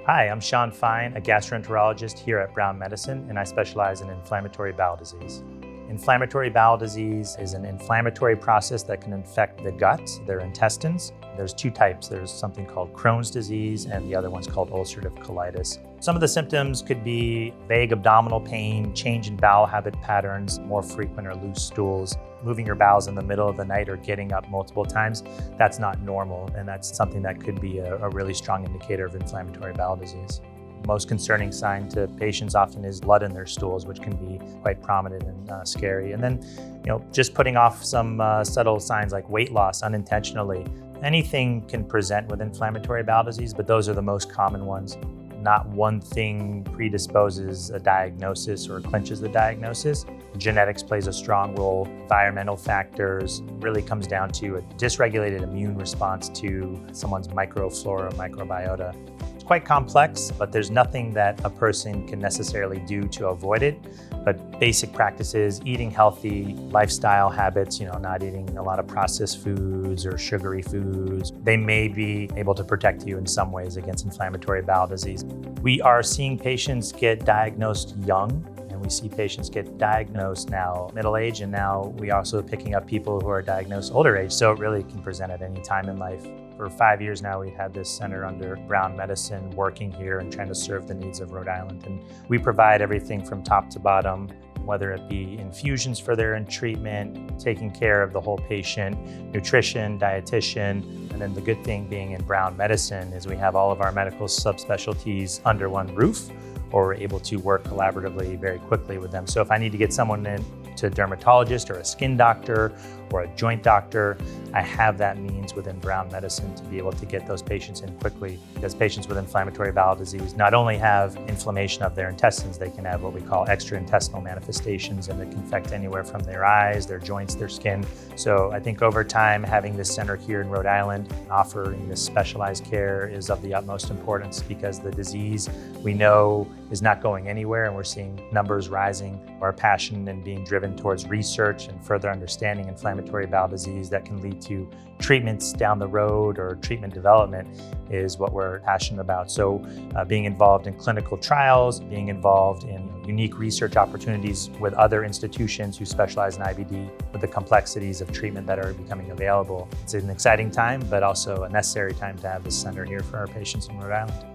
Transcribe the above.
Hi, I'm Sean Fine, a gastroenterologist here at Brown Medicine, and I specialize in inflammatory bowel disease. Inflammatory bowel disease is an inflammatory process that can infect the gut, their intestines. There's two types. There's something called Crohn's disease, and the other one's called ulcerative colitis. Some of the symptoms could be vague abdominal pain, change in bowel habit patterns, more frequent or loose stools, moving your bowels in the middle of the night or getting up multiple times. That's not normal, and that's something that could be a really strong indicator of inflammatory bowel disease. Most concerning sign to patients often is blood in their stools, which can be quite prominent and scary. And then, just putting off some subtle signs like weight loss unintentionally. Anything can present with inflammatory bowel disease, but those are the most common ones. Not one thing predisposes a diagnosis or clinches the diagnosis. Genetics plays a strong role. Environmental factors really comes down to a dysregulated immune response to someone's microflora, microbiota. It's quite complex, but there's nothing that a person can necessarily do to avoid it. But basic practices, eating healthy, lifestyle habits, not eating a lot of processed foods or sugary foods, they may be able to protect you in some ways against inflammatory bowel disease. We are seeing patients get diagnosed young, and we see patients get diagnosed now middle age, and now we are also picking up people who are diagnosed older age, so it really can present at any time in life. For 5 years now, we've had this center under Brown Medicine working here and trying to serve the needs of Rhode Island. And we provide everything from top to bottom, whether it be infusions for their treatment, taking care of the whole patient, nutrition, dietitian. And then the good thing being in Brown Medicine is we have all of our medical subspecialties under one roof, or we're able to work collaboratively very quickly with them. So if I need to get someone in to a dermatologist or a skin doctor or a joint doctor, I have that means within Brown Medicine to be able to get those patients in quickly, because patients with inflammatory bowel disease not only have inflammation of their intestines, they can have what we call extraintestinal manifestations, and it can affect anywhere from their eyes, their joints, their skin. So I think over time, having this center here in Rhode Island, offering this specialized care is of the utmost importance, because the disease we know is not going anywhere, and we're seeing numbers rising. Our passion and being driven towards research and further understanding inflammatory bowel disease that can lead to treatments down the road or treatment development is what we're passionate about. So being involved in clinical trials, being involved in unique research opportunities with other institutions who specialize in IBD, with the complexities of treatment that are becoming available. It's an exciting time, but also a necessary time to have this center here for our patients in Rhode Island.